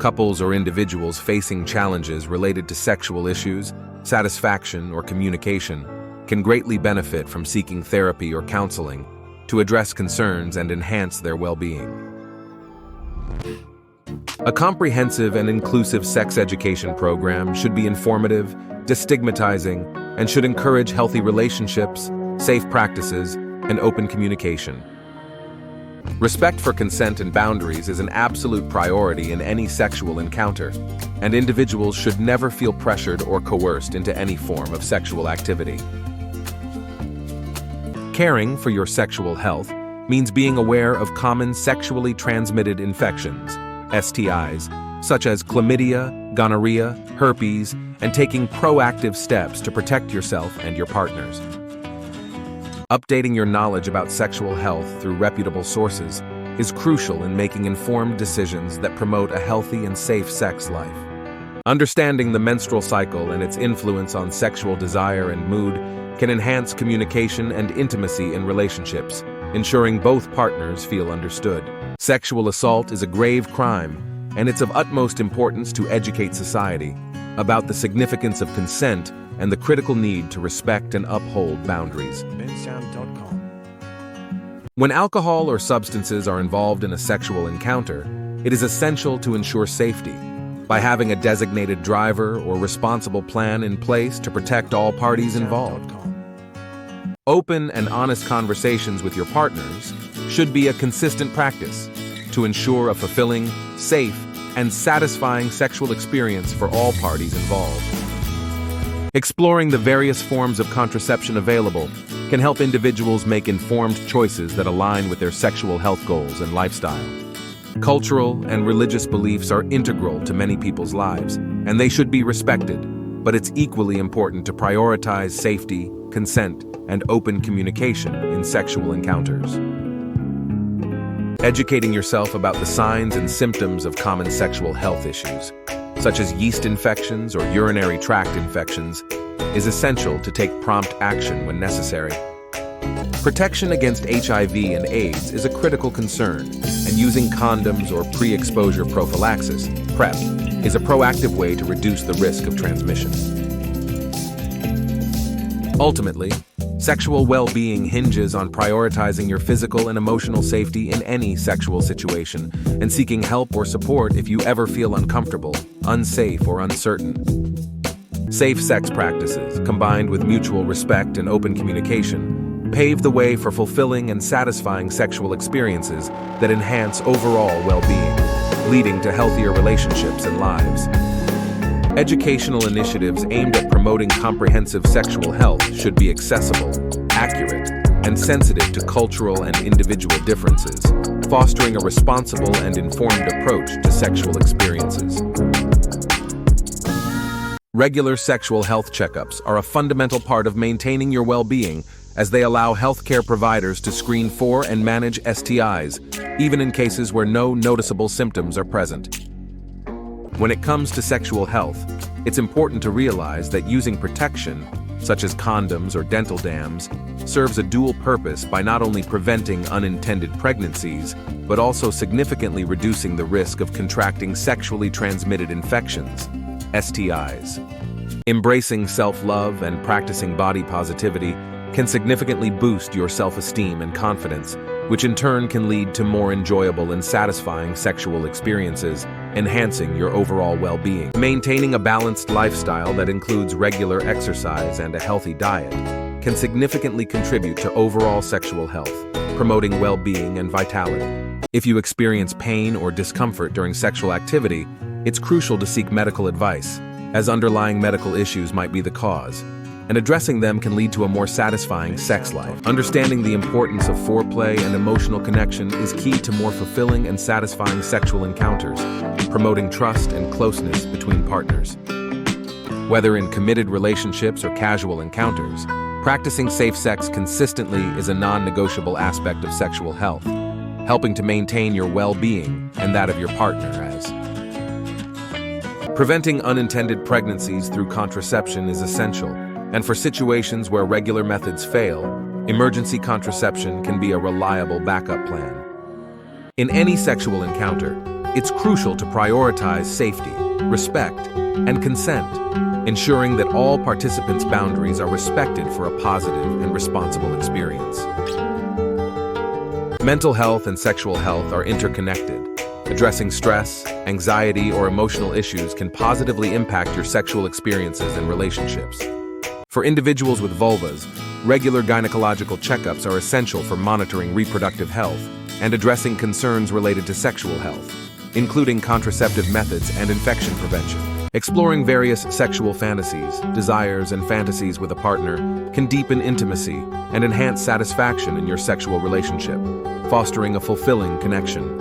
Couples or individuals facing challenges related to sexual issues, satisfaction, or communication can greatly benefit from seeking therapy or counseling to address concerns and enhance their well-being. A comprehensive and inclusive sex education program should be informative, destigmatizing, and should encourage healthy relationships, safe practices, and open communication. Respect for consent and boundaries is an absolute priority in any sexual encounter, and individuals should never feel pressured or coerced into any form of sexual activity. Caring for your sexual health means being aware of common sexually transmitted infections, STIs, such as chlamydia, gonorrhea, herpes, and taking proactive steps to protect yourself and your partners. Updating your knowledge about sexual health through reputable sources is crucial in making informed decisions that promote a healthy and safe sex life. Understanding the menstrual cycle and its influence on sexual desire and mood can enhance communication and intimacy in relationships, ensuring both partners feel understood. Sexual assault is a grave crime, and it's of utmost importance to educate society about the significance of consent and the critical need to respect and uphold boundaries. When alcohol or substances are involved in a sexual encounter, it is essential to ensure safety by having a designated driver or responsible plan in place to protect all parties involved. Open and honest conversations with your partners should be a consistent practice to ensure a fulfilling, safe, and satisfying sexual experience for all parties involved. Exploring the various forms of contraception available can help individuals make informed choices that align with their sexual health goals and lifestyle. Cultural and religious beliefs are integral to many people's lives, and they should be respected, but it's equally important to prioritize safety, consent, and open communication in sexual encounters. Educating yourself about the signs and symptoms of common sexual health issues, such as yeast infections or urinary tract infections, is essential to take prompt action when necessary. Protection against HIV and AIDS is a critical concern, and using condoms or pre-exposure prophylaxis, PrEP, is a proactive way to reduce the risk of transmission. Ultimately, sexual well-being hinges on prioritizing your physical and emotional safety in any sexual situation and seeking help or support if you ever feel uncomfortable, unsafe, or uncertain. Safe sex practices, combined with mutual respect and open communication, pave the way for fulfilling and satisfying sexual experiences that enhance overall well-being, leading to healthier relationships and lives. Educational initiatives aimed at promoting comprehensive sexual health should be accessible, accurate, and sensitive to cultural and individual differences, fostering a responsible and informed approach to sexual experiences. Regular sexual health checkups are a fundamental part of maintaining your well-being, as they allow healthcare providers to screen for and manage STIs, even in cases where no noticeable symptoms are present. When it comes to sexual health, it's important to realize that using protection, such as condoms or dental dams, serves a dual purpose by not only preventing unintended pregnancies, but also significantly reducing the risk of contracting sexually transmitted infections, STIs. Embracing self-love and practicing body positivity can significantly boost your self-esteem and confidence, which in turn can lead to more enjoyable and satisfying sexual experiences, enhancing your overall well-being. Maintaining a balanced lifestyle that includes regular exercise and a healthy diet can significantly contribute to overall sexual health, promoting well-being and vitality. If you experience pain or discomfort during sexual activity, it's crucial to seek medical advice, as underlying medical issues might be the cause, and addressing them can lead to a more satisfying sex life. Understanding the importance of foreplay and emotional connection is key to more fulfilling and satisfying sexual encounters, promoting trust and closeness between partners. Whether in committed relationships or casual encounters, practicing safe sex consistently is a non-negotiable aspect of sexual health, helping to maintain your well-being and that of your partner as. Preventing unintended pregnancies through contraception is essential, and for situations where regular methods fail, emergency contraception can be a reliable backup plan. In any sexual encounter, It's crucial to prioritize safety, respect, and consent, ensuring that all participants' boundaries are respected for a positive and responsible experience. Mental health and sexual health are interconnected. Addressing stress, anxiety, or emotional issues can positively impact your sexual experiences and relationships. For individuals with vulvas, regular gynecological checkups are essential for monitoring reproductive health and addressing concerns related to sexual health, including contraceptive methods and infection prevention. Exploring various sexual fantasies, desires, and fantasies with a partner can deepen intimacy and enhance satisfaction in your sexual relationship, fostering a fulfilling connection.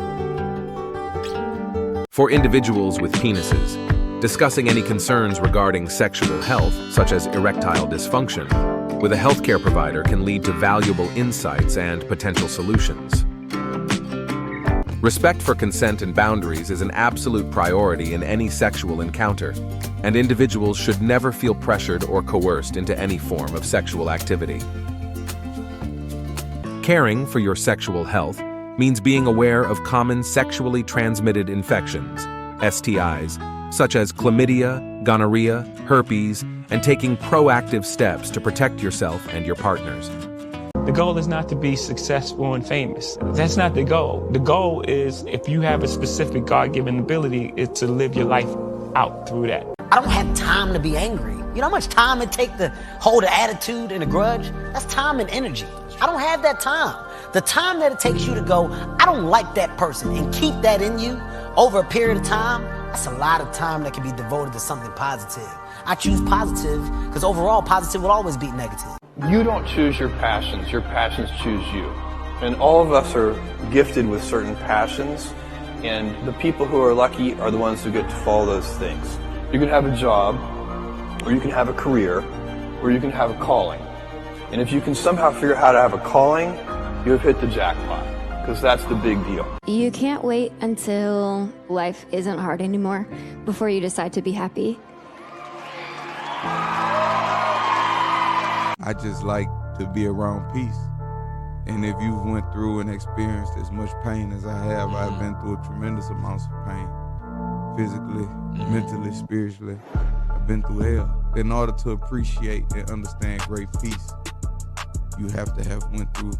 For individuals with penises, discussing any concerns regarding sexual health, such as erectile dysfunction, with a healthcare provider can lead to valuable insights and potential solutions. Respect for consent and boundaries is an absolute priority in any sexual encounter, and individuals should never feel pressured or coerced into any form of sexual activity. Caring for your sexual health means being aware of common sexually transmitted infections, STIs, such as chlamydia, gonorrhea, herpes, and taking proactive steps to protect yourself and your partners. The goal is not to be successful and famous. That's not the goal. The goal is, if you have a specific God-given ability, is to live your life out through that. I don't have time to be angry. You know how much time it takes to hold an attitude and a grudge? That's time and energy. I don't have that time. The time that it takes you to go, I don't like that person, and keep that in you over a period of time, that's a lot of time that can be devoted to something positive. I choose positive because overall positive will always beat negative. You don't choose your passions choose you. And all of us are gifted with certain passions, and the people who are lucky are the ones who get to follow those things. You can have a job, or you can have a career, or you can have a calling. And if you can somehow figure out how to have a calling, you have hit the jackpot, because that's the big deal. You can't wait until life isn't hard anymore before you decide to be happy. I just like to be around peace. And if you've went through and experienced as much pain as I have, I've been through tremendous amounts of pain. Physically, mentally, spiritually. I've been through hell. In order to appreciate and understand great peace, you have to have went through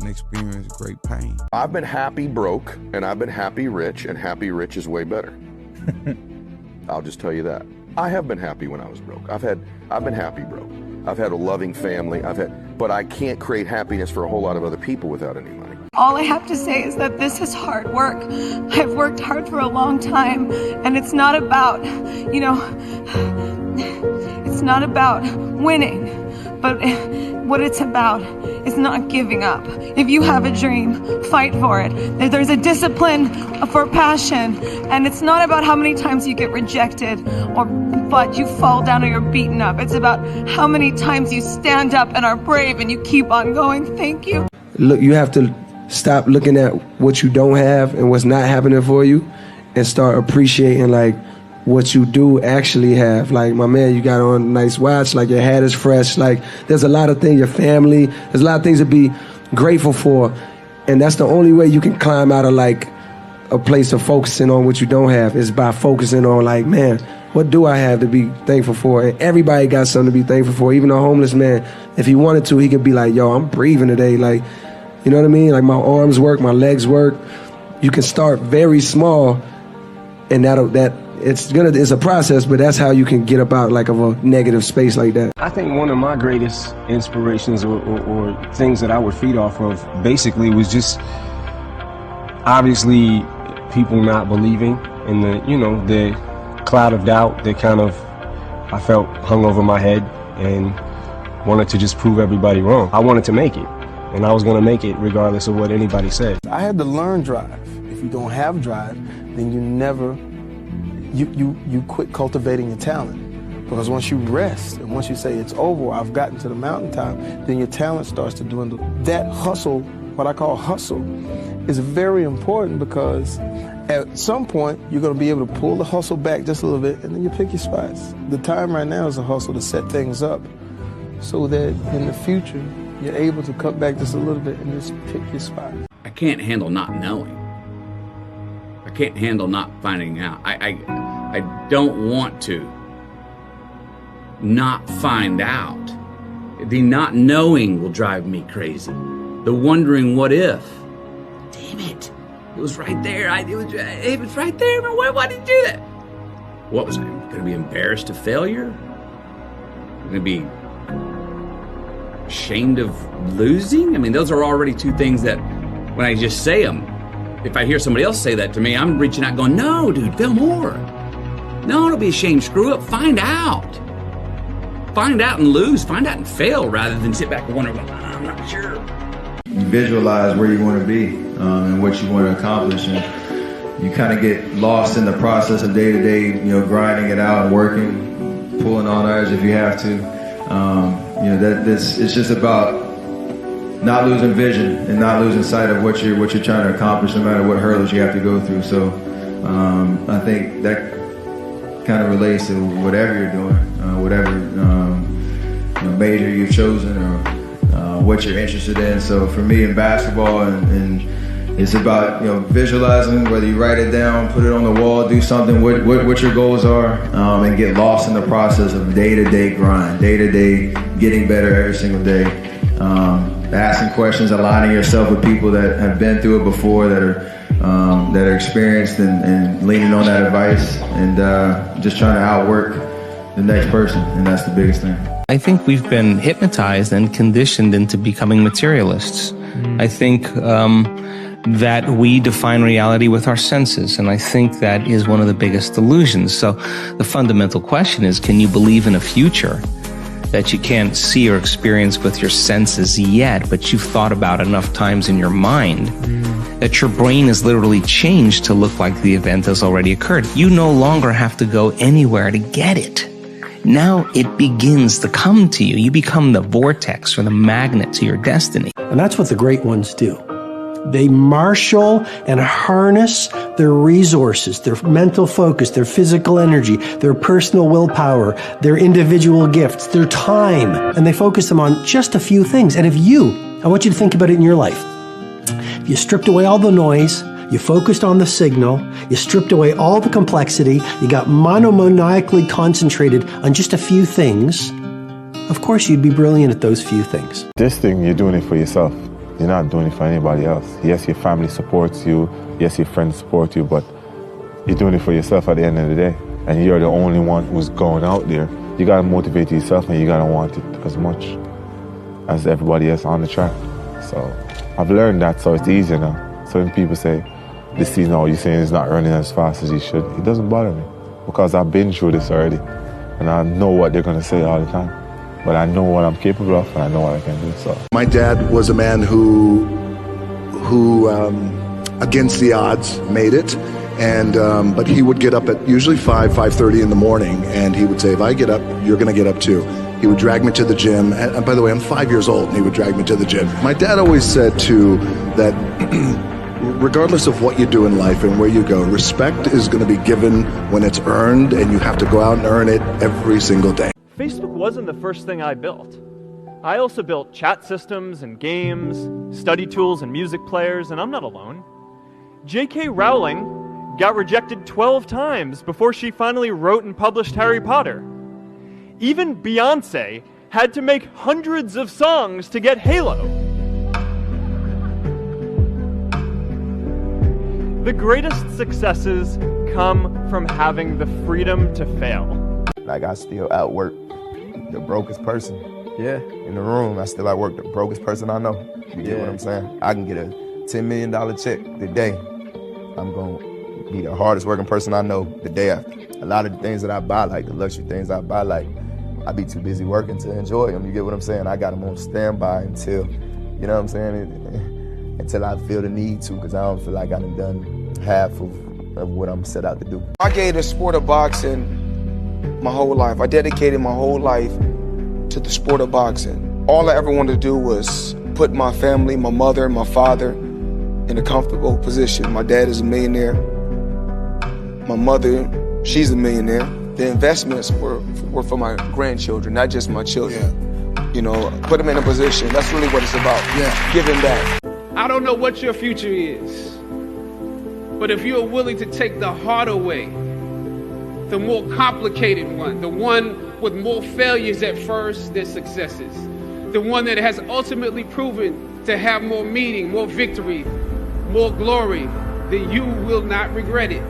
and experienced great pain. I've been happy broke, and I've been happy rich, and happy rich is way better. I'll just tell you that. I have been happy when I was broke. I've been happy broke. I've had a loving family. But I can't create happiness for a whole lot of other people without any money. All I have to say is that this is hard work. I've worked hard for a long time, and it's not about, it's not about winning, but what it's about is not giving up. If you have a dream, fight for it. There's a discipline for passion, and it's not about how many times you get rejected but you fall down or you're beaten up. It's about how many times you stand up and are brave and you keep on going. Thank you. Look, you have to stop looking at what you don't have and what's not happening for you and start appreciating like what you do actually have. Like, my man, you got on a nice watch, like your hat is fresh, like there's a lot of things, your family, there's a lot of things to be grateful for, and that's the only way you can climb out of like a place of focusing on what you don't have is by focusing on like, man, what do I have to be thankful for? And everybody got something to be thankful for. Even a homeless man, if he wanted to, he could be like, yo, I'm breathing today, like, you know what I mean? Like, my arms work, my legs work. You can start very small, and it's a process, but that's how you can get up out like of a negative space like that. I think one of my greatest inspirations or things that I would feed off of basically was just obviously people not believing in the cloud of doubt that kind of I felt hung over my head, and wanted to just prove everybody wrong. I wanted to make it, and I was going to make it regardless of what anybody said. I had to learn drive. If you don't have drive, then you quit cultivating your talent. Because once you rest and once you say it's over, I've gotten to the mountaintop, then your talent starts to dwindle. That hustle, what I call hustle, is very important, because at some point you're going to be able to pull the hustle back just a little bit, and then you pick your spots. The time right now is a hustle to set things up so that in the future you're able to cut back just a little bit and just pick your spot. I can't handle not knowing. I can't handle not finding out. I don't want to not find out. The not knowing will drive me crazy. The wondering what if. Damn it. It was right there. It was right there. Why did you do that? What was I going to be embarrassed of failure? Going to be ashamed of losing? I mean, those are already two things that when I just say them, if I hear somebody else say that to me, I'm reaching out going, no, dude, fail more. No, don't be ashamed. Screw up. Find out. Find out and lose. Find out and fail rather than sit back and wonder, well, I'm not sure. You visualize where you want to be and what you want to accomplish, and you kind of get lost in the process of day-to-day, grinding it out and working, pulling on ours if you have to. It's just about not losing vision and not losing sight of what you're trying to accomplish, no matter what hurdles you have to go through. So I think that kind of relates to whatever you're doing, whatever major you've chosen or what you're interested in. So for me in basketball, and it's about visualizing, whether you write it down, put it on the wall, do something, what your goals are, and get lost in the process of day-to-day grind, day-to-day getting better every single day, asking questions, aligning yourself with people that have been through it before, that are experienced, and leaning on that advice, and just trying to outwork the next person, and that's the biggest thing. I think we've been hypnotized and conditioned into becoming materialists. I think that we define reality with our senses, and I think that is one of the biggest delusions. So the fundamental question is, can you believe in a future that you can't see or experience with your senses yet, but you've thought about enough times in your mind that your brain is literally changed to look like the event has already occurred? You no longer have to go anywhere to get it. Now it begins to come to you. You become the vortex or the magnet to your destiny. And that's what the great ones do. They marshal and harness their resources, their mental focus, their physical energy, their personal willpower, their individual gifts, their time, and they focus them on just a few things. And I want you to think about it in your life. If you stripped away all the noise, you focused on the signal, you stripped away all the complexity, you got monomaniacally concentrated on just a few things, of course you'd be brilliant at those few things. This thing, you're doing it for yourself. You're not doing it for anybody else. Yes, your family supports you. Yes, your friends support you, but you're doing it for yourself at the end of the day. And you're the only one who's going out there. You gotta motivate yourself, and you gotta want it as much as everybody else on the track. So I've learned that, so it's easier now. So when people say, this season, you're saying it's not running as fast as you should, it doesn't bother me, because I've been through this already, and I know what they're gonna say all the time. But I know what I'm capable of, and I know what I can do. So my dad was a man who against the odds made it, and but he would get up at usually 5:30 in the morning, and he would say, if I get up, you're gonna get up too. He would drag me to the gym, and by the way, I'm 5 years old, and he would drag me to the gym. My dad always said too that regardless of what you do in life and where you go, respect is going to be given when it's earned, and you have to go out and earn it every single day. Facebook wasn't the first thing I built. I also built chat systems and games, study tools and music players, and I'm not alone. J.K. Rowling got rejected 12 times before she finally wrote and published Harry Potter. Even Beyoncé had to make hundreds of songs to get Halo. The greatest successes come from having the freedom to fail. Like, I still outwork the brokest person in the room. I still outwork the brokest person I know. You get what I'm saying? I can get a $10 million check today. I'm going to be the hardest working person I know the day after. A lot of the things that I buy, like the luxury things I buy, like, I be too busy working to enjoy them. You get what I'm saying? I got them on standby until, you know what I'm saying? Until I feel the need to, because I don't feel like I done half of what I'm set out to do. I gave the sport of boxing my whole life. I dedicated my whole life to the sport of boxing. All I ever wanted to do was put my family, my mother, my father in a comfortable position. My dad is a millionaire. My mother, she's a millionaire. The investments were for my grandchildren, not just my children. Yeah. You know, put them in a position. That's really what it's about. Yeah. Giving back. I don't know what your future is, But if you're willing to take the harder way, the more complicated one, the one with more failures at first than successes, the one that has ultimately proven to have more meaning, more victory, more glory, then you will not regret it.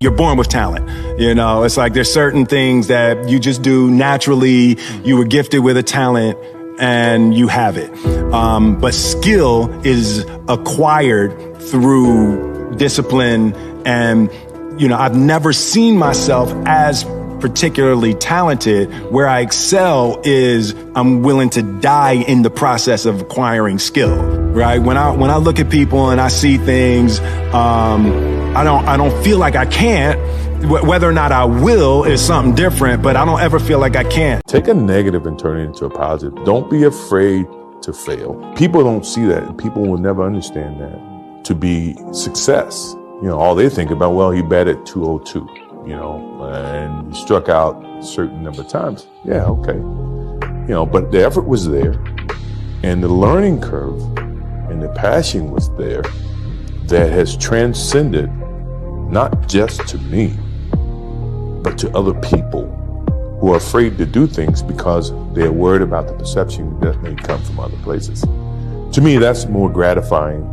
You're born with talent. You know, it's like there's certain things that you just do naturally. You were gifted with a talent and you have it. But skill is acquired through discipline. And, you know, I've never seen myself as particularly talented. Where I excel is I'm willing to die in the process of acquiring skill, right? When I look at people and I see things, I don't feel like I can't. Whether or not I will is something different, but I don't ever feel like I can't. Take a negative and turn it into a positive. Don't be afraid to fail. People don't see that, and people will never understand that to be success. You know, all they think about, well, he batted 202, you know, and he struck out a certain number of times. Yeah, okay. You know, but the effort was there, and the learning curve and the passion was there that has transcended not just to me, but to other people who are afraid to do things because they're worried about the perception that may come from other places. To me, that's more gratifying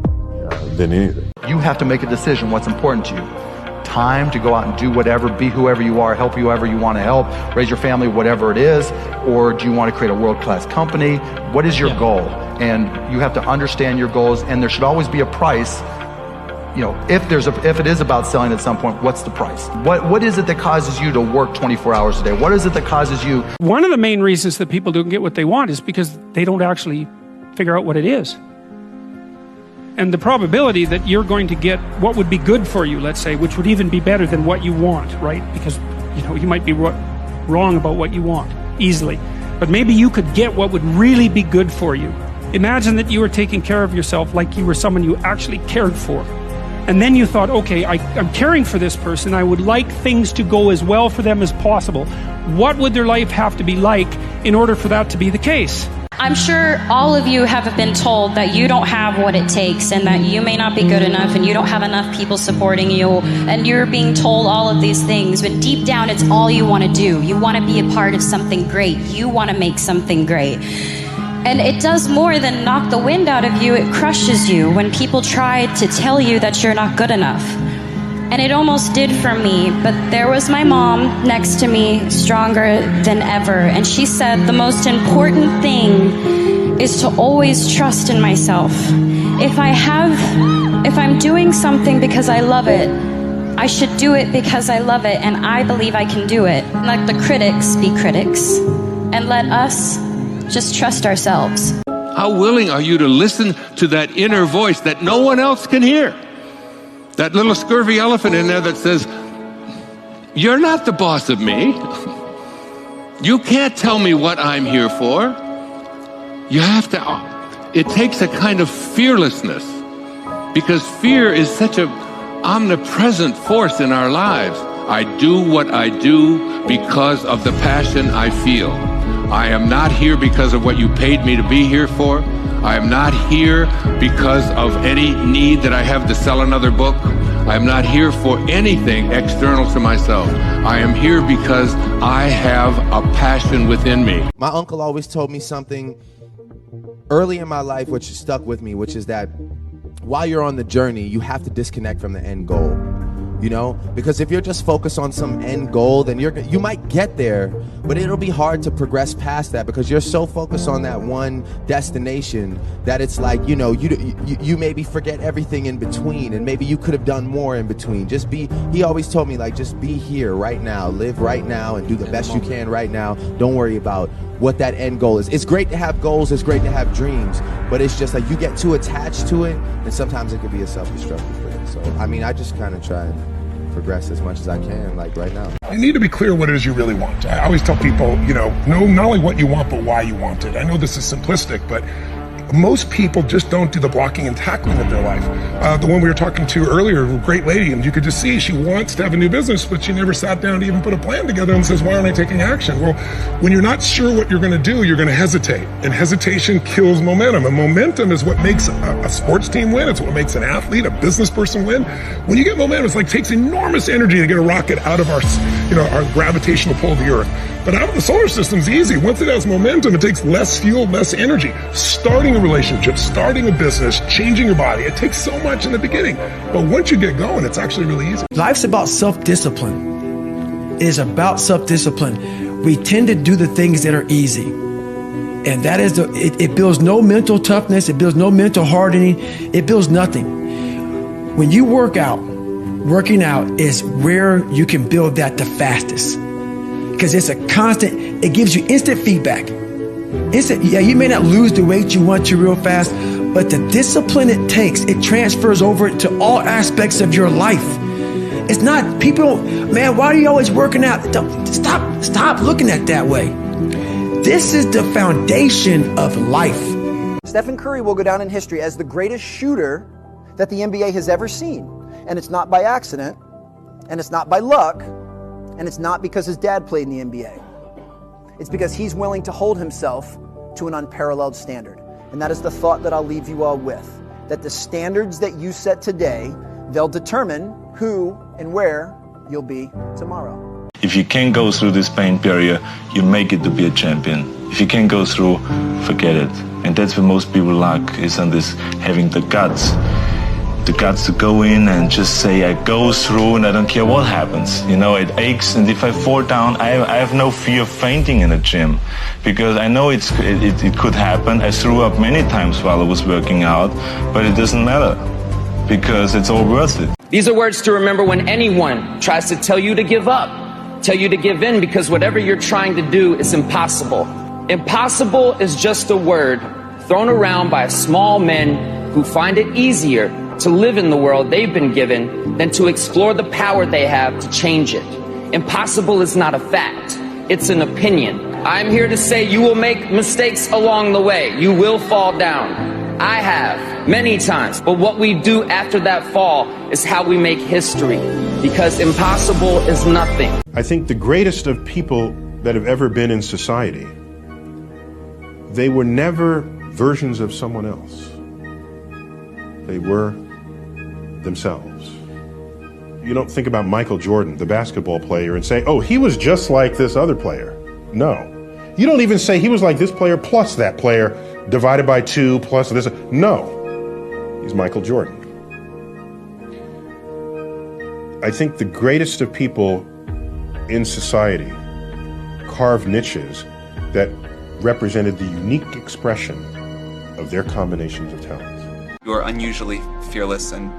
than anything. You have to make a decision what's important to you. Time to go out and do whatever, be whoever you are, help whoever you want to help, raise your family, whatever it is, or do you want to create a world-class company? What is your goal? And you have to understand your goals, and there should always be a price. You know, if it is about selling at some point, what's the price? What is it that causes you to work 24 hours a day? What is it that causes you? One of the main reasons that people don't get what they want is because they don't actually figure out what it is. And the probability that you're going to get what would be good for you, let's say, which would even be better than what you want, right? Because, you know, you might be wrong about what you want easily, but maybe you could get what would really be good for you. Imagine that you were taking care of yourself like you were someone you actually cared for. And then you thought, okay, I'm caring for this person. I would like things to go as well for them as possible. What would their life have to be like in order for that to be the case? I'm sure all of you have been told that you don't have what it takes and that you may not be good enough and you don't have enough people supporting you, and you're being told all of these things, but deep down it's all you want to do. You want to be a part of something great. You want to make something great. And it does more than knock the wind out of you, it crushes you when people try to tell you that you're not good enough. And it almost did for me, but there was my mom next to me, stronger than ever, and she said the most important thing is to always trust in myself. If I'm doing something because I love it, I should do it because I love it, and I believe I can do it. Let the critics be critics, and let us just trust ourselves. How willing are you to listen to that inner voice that no one else can hear? That little scurvy elephant in there that says, you're not the boss of me. You can't tell me what I'm here for. You have to, it takes a kind of fearlessness, because fear is such an omnipresent force in our lives. I do what I do because of the passion I feel. I am not here because of what you paid me to be here for. I am not here because of any need that I have to sell another book. I am not here for anything external to myself. I am here because I have a passion within me. My uncle always told me something early in my life which stuck with me, which is that while you're on the journey, you have to disconnect from the end goal. You know, because if you're just focused on some end goal, then you might get there, but it'll be hard to progress past that because you're so focused on that one destination that it's like, you know, you maybe forget everything in between, and maybe you could have done more in between. He always told me, like, just be here right now, live right now, and do the best you can right now. Don't worry about what that end goal is. It's great to have goals, it's great to have dreams, but it's just like you get too attached to it, and sometimes it could be a self-destructive thing. So, I mean, I just kind of try and progress as much as I can, like right now. You need to be clear what it is you really want. I always tell people, you know not only what you want, but why you want it. I know this is simplistic, but most people just don't do the blocking and tackling of their life. The one we were talking to earlier, a great lady, and you could just see she wants to have a new business, but she never sat down to even put a plan together and says, why aren't I taking action? Well, when you're not sure what you're going to do, you're going to hesitate. And hesitation kills momentum. And momentum is what makes a sports team win. It's what makes an athlete, a business person win. When you get momentum, it's like takes enormous energy to get a rocket out of our gravitational pull of the Earth. But out of the solar system's easy. Once it has momentum, it takes less fuel, less energy. Starting a relationship, starting a business, changing your body, it takes so much in the beginning. But once you get going, it's actually really easy. Life's about self-discipline. It is about self-discipline. We tend to do the things that are easy. And that is it builds no mental toughness. It builds no mental hardening. It builds nothing. When you work out, working out is where you can build that the fastest. Because it's a constant, it gives you instant feedback. Yeah, you may not lose the weight you want to real fast, but the discipline it takes, it transfers over to all aspects of your life. It's not, people, man, why are you always working out? Stop looking at it that way. This is the foundation of life. Stephen Curry will go down in history as the greatest shooter that the NBA has ever seen. And it's not by accident, and it's not by luck, and it's not because his dad played in the NBA. It's because he's willing to hold himself to an unparalleled standard. And that is the thought that I'll leave you all with. That the standards that you set today, they'll determine who and where you'll be tomorrow. If you can't go through this pain period, you make it to be a champion. If you can't go through, forget it. And that's what most people lack, is on this having the guts to go in and just say, I go through and I don't care what happens. You know, it aches, and if I fall down, I have no fear of fainting in a gym, because I know it could happen. I threw up many times while I was working out, but it doesn't matter, because it's all worth it. These are words to remember when anyone tries to tell you to give up, tell you to give in, because whatever you're trying to do is impossible. Impossible is just a word thrown around by small men who find it easier to live in the world they've been given than to explore the power they have to change it. Impossible is not a fact, it's an opinion. I'm here to say you will make mistakes along the way. You will fall down. I have, many times. But what we do after that fall is how we make history, because impossible is nothing. I think the greatest of people that have ever been in society, they were never versions of someone else. They were themselves. You don't think about Michael Jordan, the basketball player, and say, oh, he was just like this other player. No. You don't even say he was like this player plus that player divided by 2 plus this. No. He's Michael Jordan. I think the greatest of people in society carved niches that represented the unique expression of their combinations of talents. You are unusually fearless and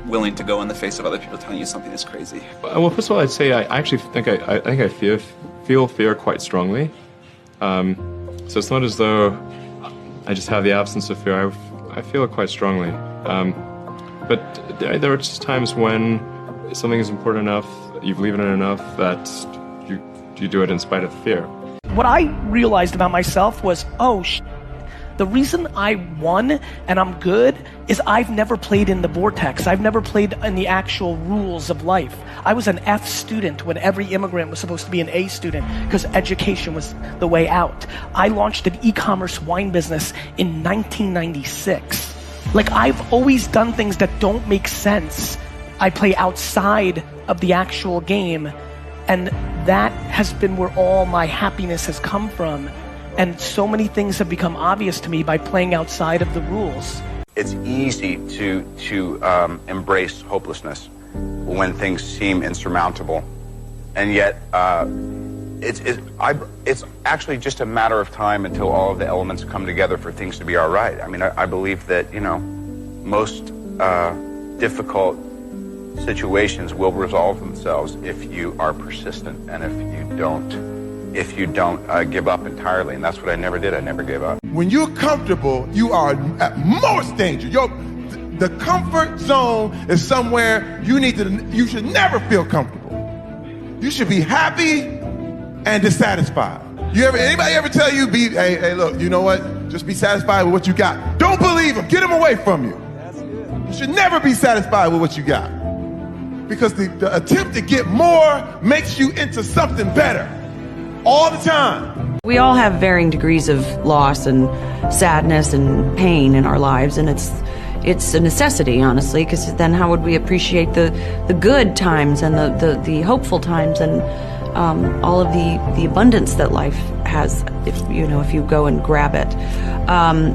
willing to go in the face of other people telling you something is crazy. Well, first of all, I'd say I actually think I feel fear quite strongly. So it's not as though I just have the absence of fear. I feel it quite strongly. But there are just times when something is important enough, you believe in it enough, that you do it in spite of the fear. What I realized about myself was, the reason I won and I'm good is I've never played in the vortex. I've never played in the actual rules of life. I was an F student when every immigrant was supposed to be an A student because education was the way out. I launched an e-commerce wine business in 1996. Like, I've always done things that don't make sense. I play outside of the actual game, and that has been where all my happiness has come from. And so many things have become obvious to me by playing outside of the rules. It's easy to embrace hopelessness when things seem insurmountable, and yet it's actually just a matter of time until all of the elements come together for things to be all right. I mean, I believe that, you know, most difficult situations will resolve themselves if you are persistent and if you don't give up entirely. And that's what I never did. I never gave up. When you're comfortable, you are at most danger. The comfort zone is somewhere you should never feel comfortable. You should be happy and dissatisfied. Anybody ever tell you, hey, look, you know what? Just be satisfied with what you got. Don't believe him. Get him away from you. You should never be satisfied with what you got. Because the attempt to get more makes you into something better all the time. We all have varying degrees of loss and sadness and pain in our lives, and it's a necessity, honestly, because then how would we appreciate the good times and the hopeful times and all of the abundance that life has if you go and grab it.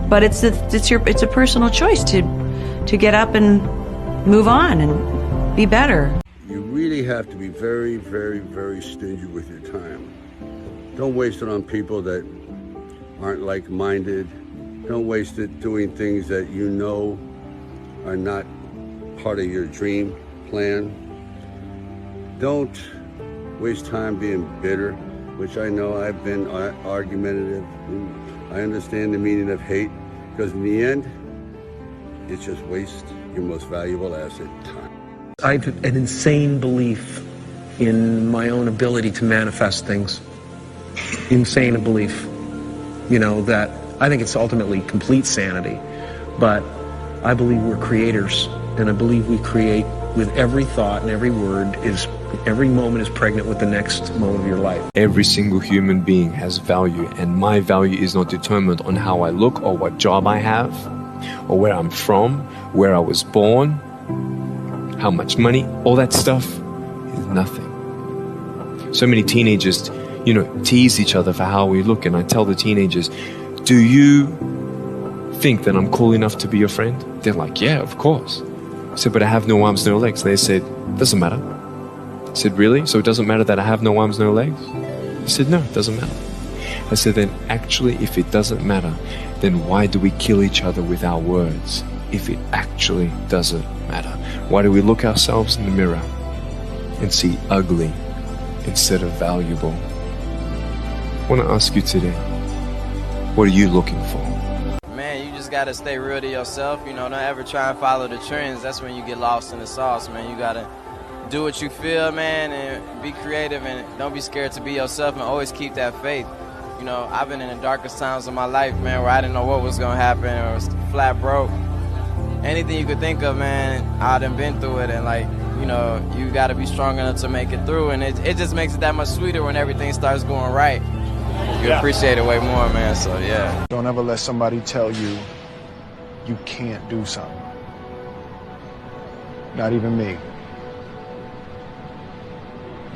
But it's a personal choice to get up and move on and be better. You really have to be very, very, very stingy with your time. Don't waste it on people that aren't like-minded. Don't waste it doing things that you know are not part of your dream plan. Don't waste time being bitter, which I know I've been argumentative. I understand the meaning of hate, because in the end, it just wastes your most valuable asset, time. I have an insane belief in my own ability to manifest things. Insane belief, that I think it's ultimately complete sanity, but I believe we're creators, and I believe we create with every thought and every word. Every moment is pregnant with the next moment of your life. Every single human being has value, and my value is not determined on how I look or what job I have or where I'm from, where I was born, how much money. All that stuff is nothing. So many teenagers tease each other for how we look, and I tell the teenagers, do you think that I'm cool enough to be your friend? They're like, yeah, of course. I said, but I have no arms, no legs. They said, doesn't matter. I said, really? So it doesn't matter that I have no arms, no legs? He said, no, it doesn't matter. I said, then actually, if it doesn't matter, then why do we kill each other with our words if it actually doesn't matter? Why do we look ourselves in the mirror and see ugly instead of valuable? I want to ask you today, what are you looking for? Man, you just gotta stay real to yourself. Don't ever try and follow the trends. That's when you get lost in the sauce, man. You gotta do what you feel, man, and be creative, and don't be scared to be yourself, and always keep that faith. I've been in the darkest times of my life, man, where I didn't know what was gonna happen, or was flat broke. Anything you could think of, man, I done been through it, and you gotta be strong enough to make it through, and it just makes it that much sweeter when everything starts going right. You appreciate it way more, man, so yeah. Don't ever let somebody tell you you can't do something. Not even me.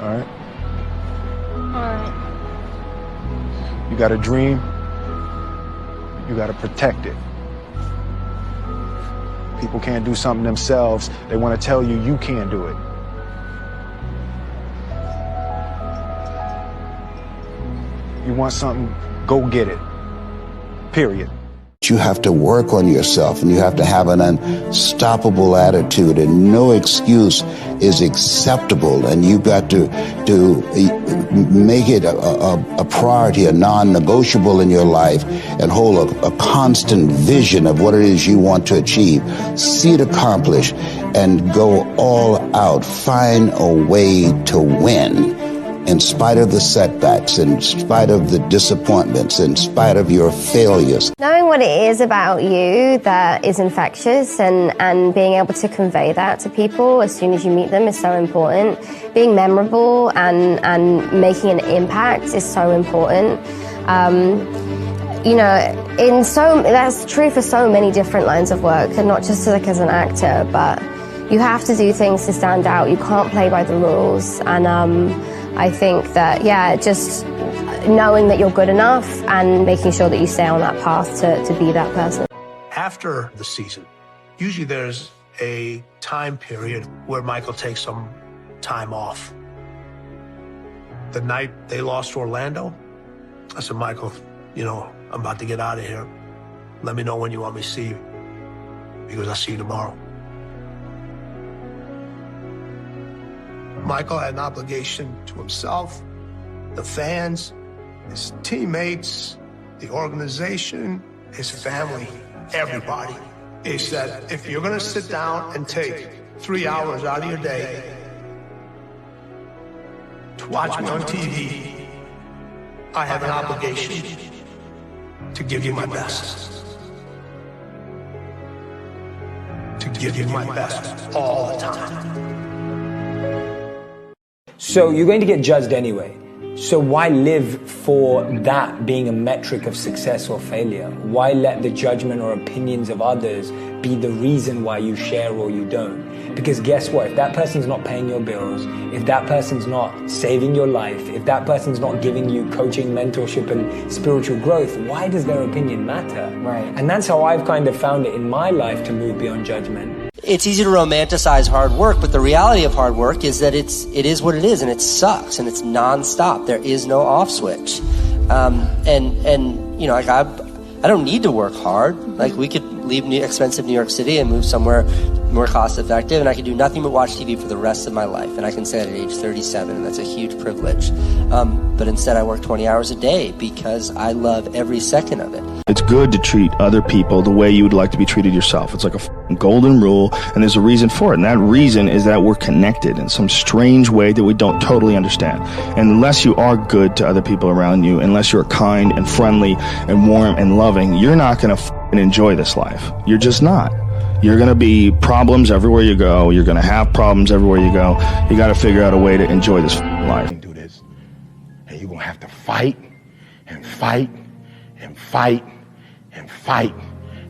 All right? All right. You got a dream, you got to protect it. People can't do something themselves. They want to tell you you can't do it. You want something, go get it. Period. You have to work on yourself, and you have to have an unstoppable attitude, and no excuse is acceptable, and you've got to make it a priority, a non-negotiable in your life, and hold a constant vision of what it is you want to achieve. See it accomplished and go all out. Find a way to win. In spite of the setbacks, in spite of the disappointments, in spite of your failures. Knowing what it is about you that is infectious and being able to convey that to people as soon as you meet them is so important. Being memorable and making an impact is so important. That's true for so many different lines of work, and not just as an actor, but you have to do things to stand out. You can't play by the rules, and I think that, just knowing that you're good enough and making sure that you stay on that path to be that person. After the season, usually there's a time period where Michael takes some time off. The night they lost to Orlando, I said, Michael, I'm about to get out of here. Let me know when you want me to see you, because I'll see you tomorrow. Michael had an obligation to himself, the fans, his teammates, the organization, his family, everybody. He said, if you're gonna sit down and take 3 hours out of your day to watch me on TV, I have an obligation to give you my best. To give you my best all the time. So you're going to get judged anyway. So why live for that being a metric of success or failure? Why let the judgment or opinions of others be the reason why you share or you don't? Because guess what? If that person's not paying your bills, if that person's not saving your life, if that person's not giving you coaching, mentorship, and spiritual growth, why does their opinion matter? Right. And that's how I've kind of found it in my life to move beyond judgment. It's easy to romanticize hard work, but the reality of hard work is that it is what it is, and it sucks, and it's nonstop. There is no off switch. And you know, like I don't need to work hard. Like, we could leave expensive New York City and move somewhere more cost effective, and I could do nothing but watch TV for the rest of my life. And I can say that at age 37, and that's a huge privilege. But instead I work 20 hours a day because I love every second of it. It's good to treat other people the way you would like to be treated yourself. It's like a golden rule, and there's a reason for it. And that reason is that we're connected in some strange way that we don't totally understand. And unless you are good to other people around you, unless you're kind and friendly and warm and loving, you're not going to enjoy this life. You're just not. You're going to be problems everywhere you go. You're going to have problems everywhere you go. You got to figure out a way to enjoy this life. Do this, and you're going to have to fight and fight and fight and fight.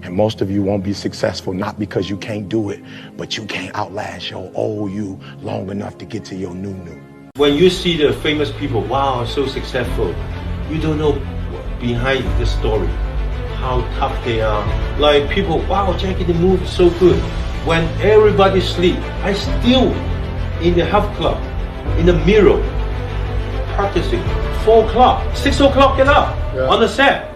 And most of you won't be successful, not because you can't do it, but you can't outlast your old you long enough to get to your new. When you see the famous people, wow, so successful, you don't know behind the story, how tough they are. Like people, wow, Jackie, the move is so good. When everybody sleep, I still in the health club, in the mirror, practicing. 4 o'clock, 6 o'clock, get up on the set.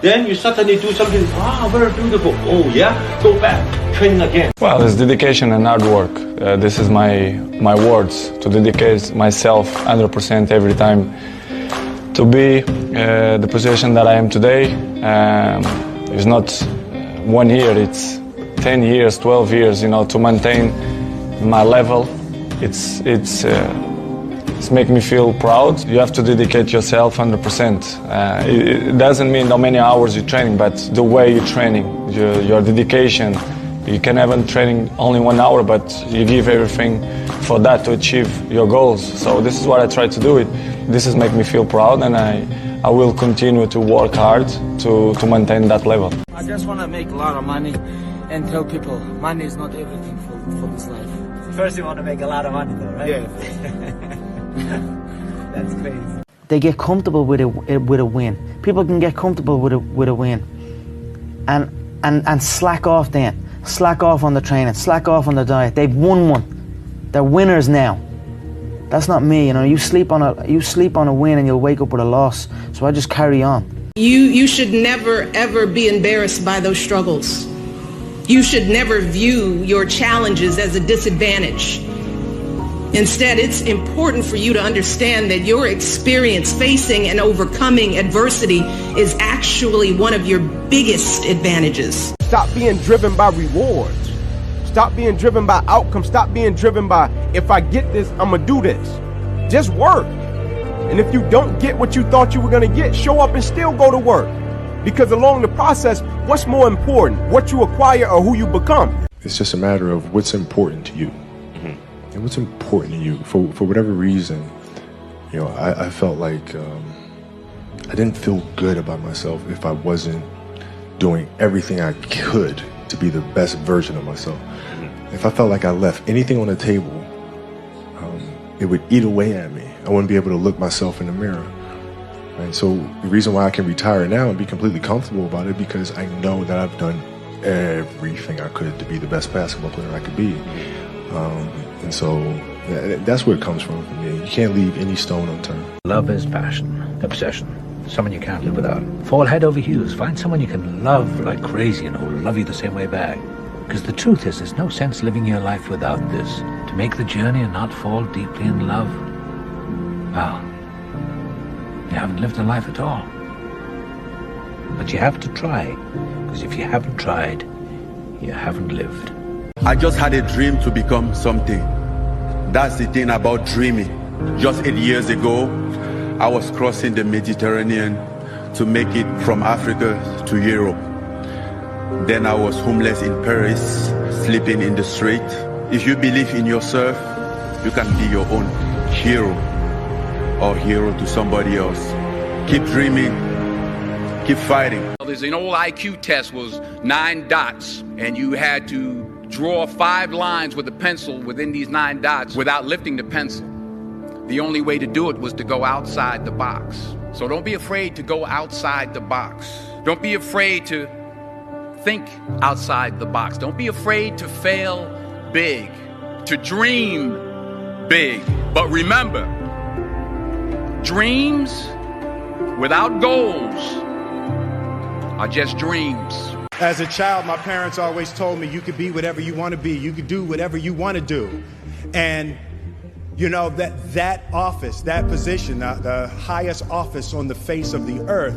Then you suddenly do something, wow, very beautiful. Oh yeah, go back, training again. Well, it's dedication and hard work. This is my words, to dedicate myself 100% every time to be the position that I am today. It's not 1 year, it's 10 years, 12 years, you know, to maintain my level. It's make me feel proud. You have to dedicate yourself 100%. It doesn't mean how many hours you're training, but the way you're training, your dedication. You can have a training only 1 hour, but you give everything for that to achieve your goals. So this is what I try to do. This is make me feel proud, and I will continue to work hard to maintain that level. I just want to make a lot of money and tell people money is not everything for this life. First you want to make a lot of money though, right? Yeah. That's crazy. They get comfortable with a win. People can get comfortable with a win, and slack off then. Slack off on the training. Slack off on the diet. They've won one. They're winners now. That's not me. You know, you sleep on a win and you'll wake up with a loss. So I just carry on. You should never ever be embarrassed by those struggles. You should never view your challenges as a disadvantage. Instead, it's important for you to understand that your experience facing and overcoming adversity is actually one of your biggest advantages. Stop being driven by rewards. Stop being driven by outcomes. Stop being driven by, if I get this, I'm gonna do this. Just work. And if you don't get what you thought you were gonna get, show up and still go to work. Because along the process, what's more important, what you acquire or who you become? It's just a matter of what's important to you. And what's important to you. For whatever reason, you know, I felt like I didn't feel good about myself if I wasn't doing everything I could to be the best version of myself. If I felt like I left anything on the table, it would eat away at me. I wouldn't be able to look myself in the mirror. And so the reason why I can retire now and be completely comfortable about it, because I know that I've done everything I could to be the best basketball player I could be. And so that's where it comes from for me. You can't leave any stone unturned. Love is passion, obsession, someone you can't live without. Fall head over heels, find someone you can love like crazy and who'll love you the same way back. Because the truth is, there's no sense living your life without this. To make the journey and not fall deeply in love, well, you haven't lived a life at all. But you have to try, because if you haven't tried, you haven't lived. I just had a dream to become something. That's the thing about dreaming. Just 8 years ago, I was crossing the Mediterranean to make it from Africa to Europe. Then I was homeless in Paris, sleeping in the street. If you believe in yourself, you can be your own hero or hero to somebody else. Keep dreaming, keep fighting. There's an old IQ test was 9 dots, and you had to draw 5 lines with a pencil within these 9 dots without lifting the pencil. The only way to do it was to go outside the box. So don't be afraid to go outside the box. Don't be afraid to think outside the box. Don't be afraid to fail big, to dream big. But remember, dreams without goals are just dreams. As a child, my parents always told me you could be whatever you want to be. You could do whatever you want to do. And you know, that office, that position, the highest office on the face of the earth,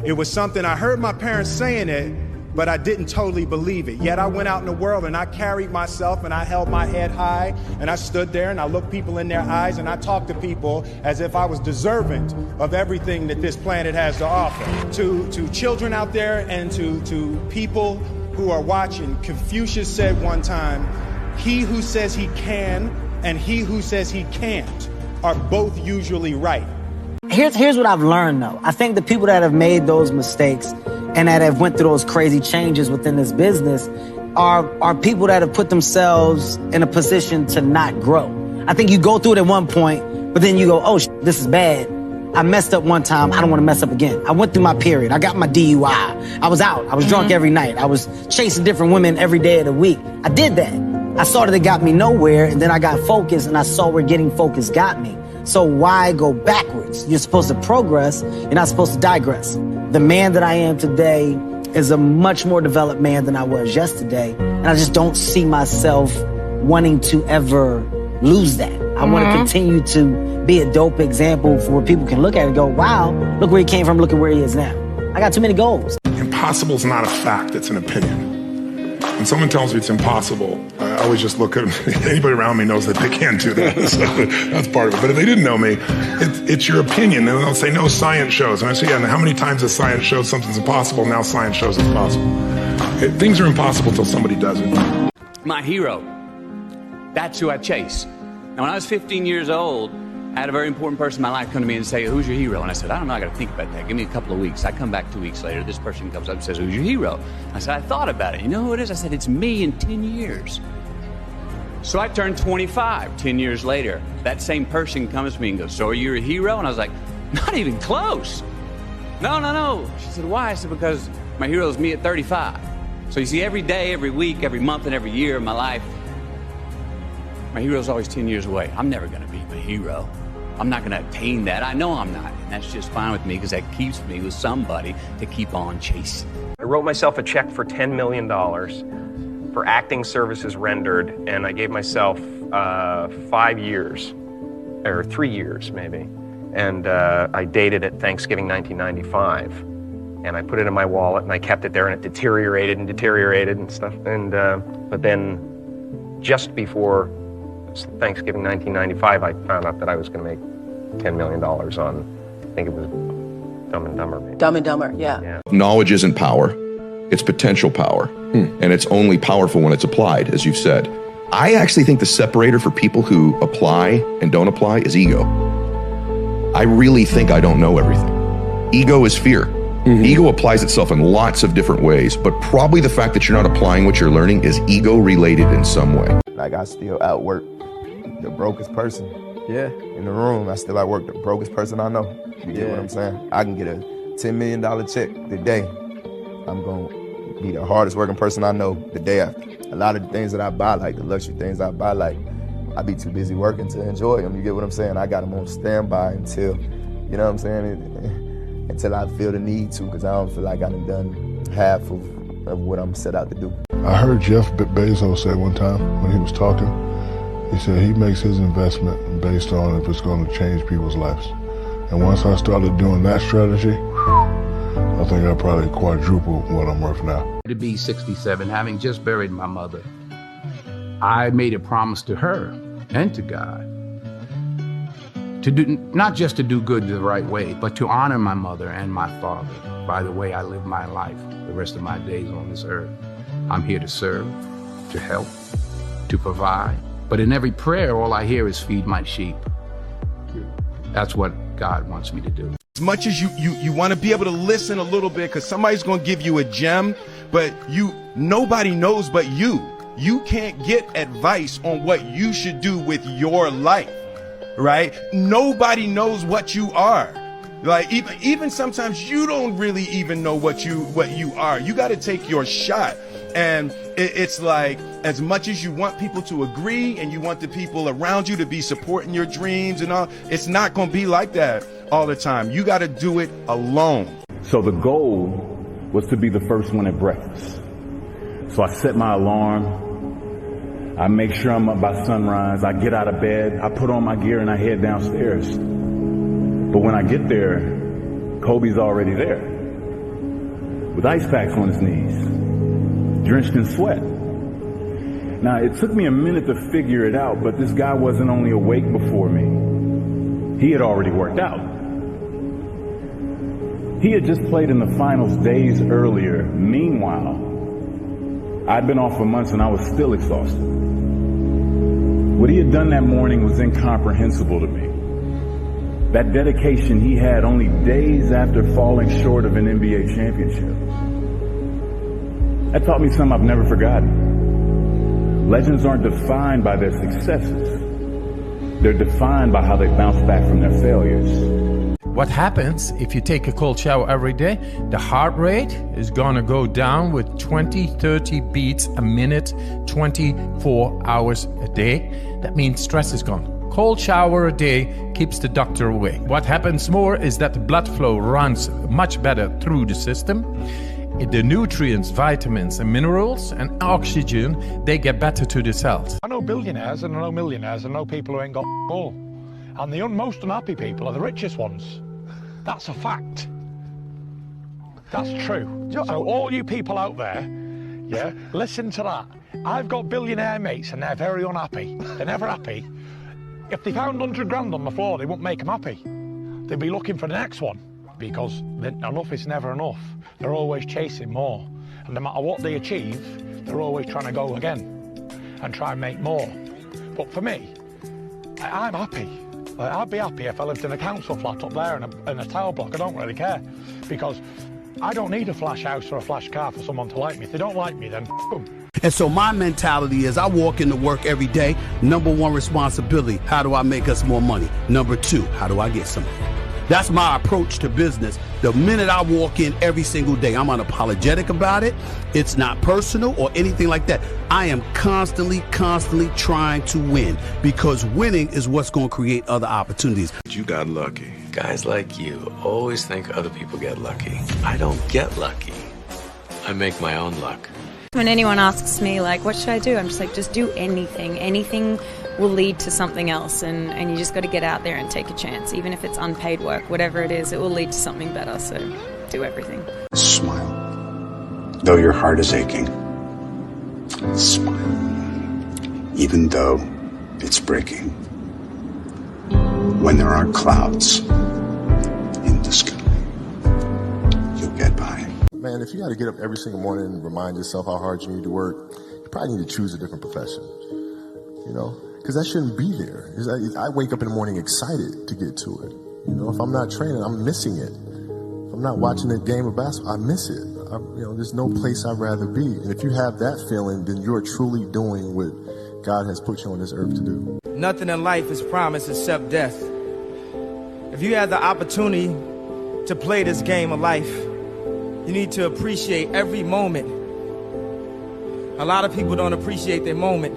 it was something I heard my parents saying it, but I didn't totally believe it. Yet I went out in the world and I carried myself and I held my head high and I stood there and I looked people in their eyes and I talked to people as if I was deserving of everything that this planet has to offer. To children out there and to people who are watching, Confucius said one time, he who says he can and he who says he can't are both usually right. Here's what I've learned, though. I think the people that have made those mistakes and that have went through those crazy changes within this business are people that have put themselves in a position to not grow. I think you go through it at one point, but then you go, oh, this is bad. I messed up one time. I don't want to mess up again. I went through my period. I got my DUI. I was out. I was drunk every night. I was chasing different women every day of the week. I did that. I saw that it got me nowhere, and then I got focused, and I saw where getting focused got me. So why go backwards? You're supposed to progress. You're not supposed to digress. The man that I am today is a much more developed man than I was yesterday, and I just don't see myself wanting to ever lose that. I want to continue to be a dope example for where people can look at it and go, wow, look where he came from, look at where he is now. I got too many goals. Impossible is not a fact, it's an opinion. When someone tells me it's impossible, I always just look at them. Anybody around me knows that they can't do that. So that's part of it. But if they didn't know me, it's your opinion. And they'll say, no, science shows. And I say, yeah, and how many times has science showed something's impossible? Now science shows it's possible. Things are impossible till somebody does it. My hero. That's who I chase. Now, when I was 15 years old, I had a very important person in my life come to me and say, who's your hero? And I said, I don't know, I got to think about that. Give me a couple of weeks. I come back 2 weeks later. This person comes up and says, who's your hero? I said, I thought about it. You know who it is? I said, it's me in 10 years. So I turned 25 10 years later. That same person comes to me and goes, so are you a hero? And I was like, not even close. No. She said, why? I said, because my hero is me at 35. So you see, every day, every week, every month, and every year of my life, my hero's always 10 years away. I'm never going to be my hero. I'm not going to attain that. I know I'm not. And that's just fine with me because that keeps me with somebody to keep on chasing. I wrote myself a check for $10 million for acting services rendered, and I gave myself 5 years, or 3 years maybe. And I dated it Thanksgiving 1995. And I put it in my wallet, and I kept it there, and it deteriorated and stuff. And but then just before Thanksgiving 1995, I found out that I was going to make $10 million on, I think it was Dumb and Dumber. Maybe. Dumb and Dumber, yeah. Knowledge isn't power. It's potential power. And it's only powerful when it's applied, as you've said. I actually think the separator for people who apply and don't apply is ego. I really think I don't know everything. Ego is fear. Ego applies itself in lots of different ways, but probably the fact that you're not applying what you're learning is ego related in some way. Like, I still outwork the brokest person in the room. I still outwork the brokest person I know. You get what I'm saying? I can get a $10 million check today. I'm going to be the hardest working person I know the day after. A lot of the things that I buy, like the luxury things I buy, like, I be too busy working to enjoy them. You get what I'm saying? I got them on standby until, you know what I'm saying, until I feel the need to, because I don't feel like I done half of what I'm set out to do. I heard Jeff Bezos say one time when he was talking, he said he makes his investment based on if it's going to change people's lives. And once I started doing that strategy, I think I probably quadrupled what I'm worth now. To be 67, having just buried my mother, I made a promise to her and to God to do, not just to do good the right way, but to honor my mother and my father by the way I live my life the rest of my days on this earth. I'm here to serve, to help, to provide. But in every prayer, all I hear is feed my sheep. That's what God wants me to do. As much as you want to be able to listen a little bit, because somebody's going to give you a gem, but nobody knows but you. You can't get advice on what you should do with your life, right? Nobody knows what you are. Like even sometimes you don't really even know what you are. You got to take your shot. And it's like, as much as you want people to agree and you want the people around you to be supporting your dreams and all, it's not going to be like that all the time. You got to do it alone. So the goal was to be the first one at breakfast. So I set my alarm. I make sure I'm up by sunrise. I get out of bed. I put on my gear and I head downstairs. But when I get there, Kobe's already there with ice packs on his knees, drenched in sweat. Now, it took me a minute to figure it out, but this guy wasn't only awake before me. He had already worked out. He had just played in the finals days earlier. Meanwhile, I'd been off for months and I was still exhausted. What he had done that morning was incomprehensible to me. That dedication he had only days after falling short of an NBA championship. That taught me something I've never forgotten. Legends aren't defined by their successes. They're defined by how they bounce back from their failures. What happens if you take a cold shower every day? The heart rate is gonna go down with 20, 30 beats a minute, 24 hours a day. That means stress is gone. Cold shower a day keeps the doctor away. What happens more is that the blood flow runs much better through the system. The nutrients, vitamins and minerals and oxygen, they get better to the cells. I know billionaires and I know millionaires and I know people who ain't got all. And the most unhappy people are the richest ones. That's a fact. That's true. So all you people out there, yeah, listen to that. I've got billionaire mates and they're very unhappy. They're never happy. If they found 100 grand on the floor, they wouldn't make them happy. They'd be looking for the next one because enough is never enough. They're always chasing more. And no matter what they achieve, they're always trying to go again and try and make more. But for me, I'm happy. I'd be happy if I lived in a council flat up there in a tower block. I don't really care because I don't need a flash house or a flash car for someone to like me. If they don't like me, then f*** them. And so my mentality is I walk into work every day. Number one responsibility, how do I make us more money? Number two, how do I get some? That's my approach to business. The minute I walk in every single day, I'm unapologetic about it. It's not personal or anything like that. I am constantly trying to win because winning is what's going to create other opportunities. You got lucky. Guys like you always think other people get lucky. I don't get lucky. I make my own luck. When anyone asks me, like, what should I do? I'm just like, just do anything. Anything will lead to something else, and you just got to get out there and take a chance. Even if it's unpaid work, whatever it is, it will lead to something better, so do everything. Smile. Though your heart is aching. Smile. Even though it's breaking. When there are clouds in the sky, you'll get by. Man, if you got to get up every single morning and remind yourself how hard you need to work, you probably need to choose a different profession, you know, because that shouldn't be there. I wake up in the morning excited to get to it. You know, if I'm not training, I'm missing it. If I'm not watching a game of basketball, I miss it. There's no place I'd rather be. And if you have that feeling, then you're truly doing what God has put you on this earth to do. Nothing in life is promised except death. If you have the opportunity to play this game of life, you need to appreciate every moment. A lot of people don't appreciate their moment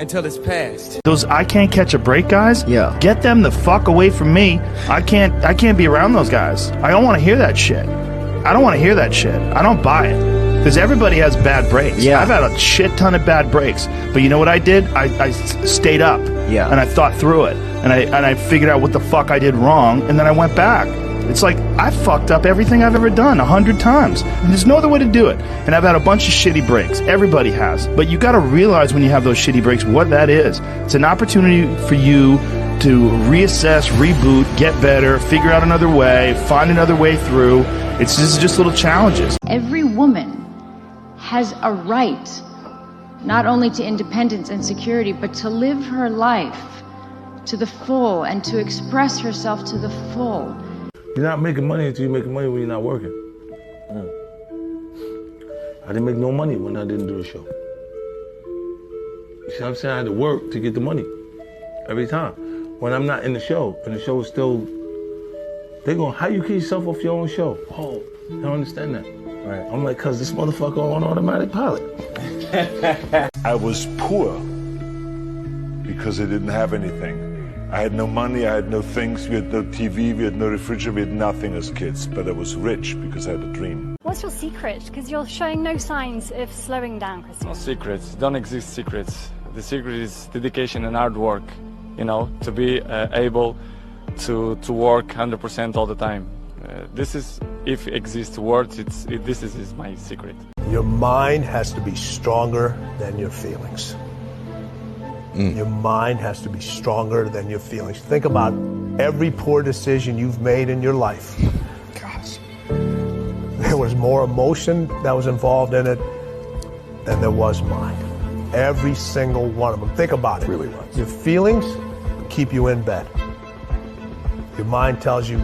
until it's past. Those I can't catch a break guys, yeah, get them the fuck away from me. I can't be around those guys. I don't want to hear that shit. I don't want to hear that shit. I don't buy it. Because everybody has bad breaks. Yeah. I've had a shit ton of bad breaks. But you know what I did? I stayed up. Yeah. And I thought through it. And I figured out what the fuck I did wrong, and then I went back. It's like, I fucked up everything I've ever done 100 times. And there's no other way to do it. And I've had a bunch of shitty breaks. Everybody has. But you got to realize when you have those shitty breaks what that is. It's an opportunity for you to reassess, reboot, get better, figure out another way, find another way through. It's just little challenges. Every woman has a right not only to independence and security, but to live her life to the full and to express herself to the full. You're not making money until you're making money when you're not working. I didn't make no money when I didn't do the show. You see what I'm saying? I had to work to get the money every time. When I'm not in the show, and the show is still, they're going, how you keep yourself off your own show? Oh, I don't understand that. Right. I'm like, cause this motherfucker on automatic pilot. I was poor because I didn't have anything. I had no money, I had no things, we had no TV, we had no refrigerator, we had nothing as kids, but I was rich because I had a dream. What's your secret? Because you're showing no signs of slowing down, Christian. No secrets, don't exist secrets. The secret is dedication and hard work, you know, to be able to work 100% all the time. This is, if exists words, this is my secret. Your mind has to be stronger than your feelings. Your mind has to be stronger than your feelings. Think about every poor decision you've made in your life. Gosh. There was more emotion that was involved in it than there was mind. Every single one of them. Think about it. Really was. Your feelings keep you in bed. Your mind tells you,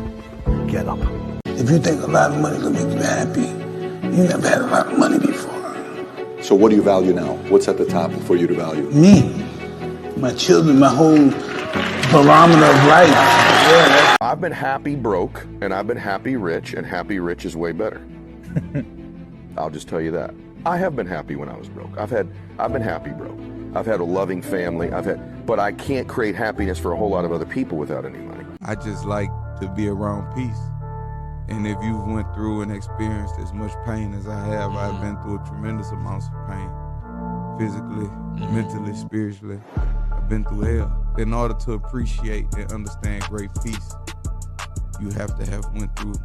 get up. If you think a lot of money will make you happy, you never had a lot of money before. So what do you value now? What's at the top for you to value? Me. My children, my whole barometer of life. Yeah. I've been happy broke, and I've been happy rich, and happy rich is way better. I'll just tell you that. I have been happy when I was broke. I've been happy broke. I've had a loving family. But I can't create happiness for a whole lot of other people without any money. I just like to be around peace. And if you've went through and experienced as much pain as I have, I've been through tremendous amounts of pain. Physically, mentally, spiritually. I've been through hell. In order to appreciate and understand great peace, you have to have went through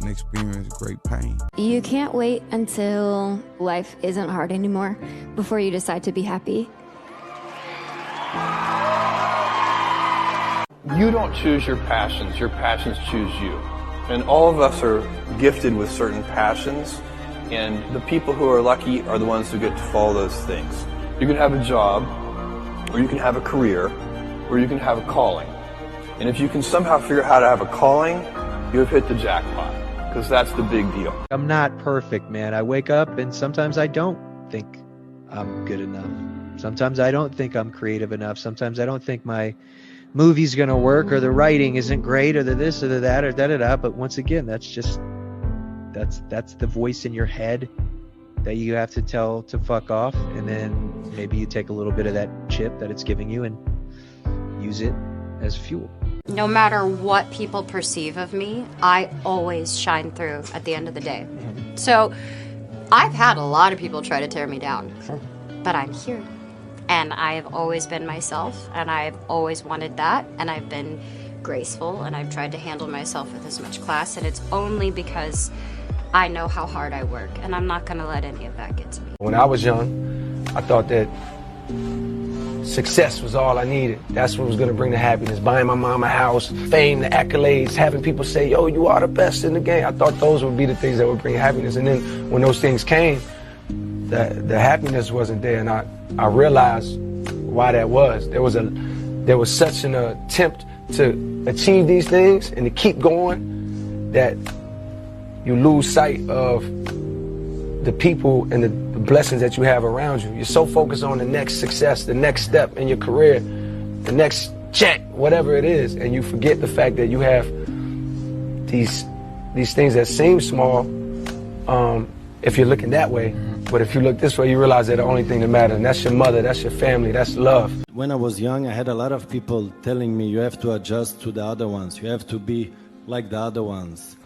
and experienced great pain. You can't wait until life isn't hard anymore before you decide to be happy. You don't choose your passions choose you. And all of us are gifted with certain passions, and the people who are lucky are the ones who get to follow those things. You can have a job, or you can have a career, or you can have a calling. And if you can somehow figure out how to have a calling, you have hit the jackpot, because that's the big deal. I'm not perfect, man. I wake up and sometimes I don't think I'm good enough. Sometimes I don't think I'm creative enough. Sometimes I don't think my movie's gonna work, or the writing isn't great, or the this or the that or da-da-da. But once again, that's the voice in your head that you have to tell to fuck off, and then maybe you take a little bit of that chip that it's giving you and use it as fuel. No matter what people perceive of me, I always shine through at the end of the day. So I've had a lot of people try to tear me down, but I'm here. And I've always been myself, and I've always wanted that, and I've been graceful, and I've tried to handle myself with as much class, and it's only because I know how hard I work, and I'm not gonna let any of that get to me. When I was young, I thought that success was all I needed. That's what was gonna bring the happiness. Buying my mom a house, fame, the accolades, having people say, yo, you are the best in the game. I thought those would be the things that would bring happiness. And then when those things came, the happiness wasn't there, and I realized why that was. There was such an attempt to achieve these things and to keep going that you lose sight of the people and the blessings that you have around you. You're so focused on the next success, the next step in your career, the next check, whatever it is, and you forget the fact that you have these things that seem small if you're looking that way. But if you look this way, you realize that the only thing that matters, and that's your mother, that's your family, that's love. When I was young, I had a lot of people telling me you have to adjust to the other ones. You have to be like the other ones.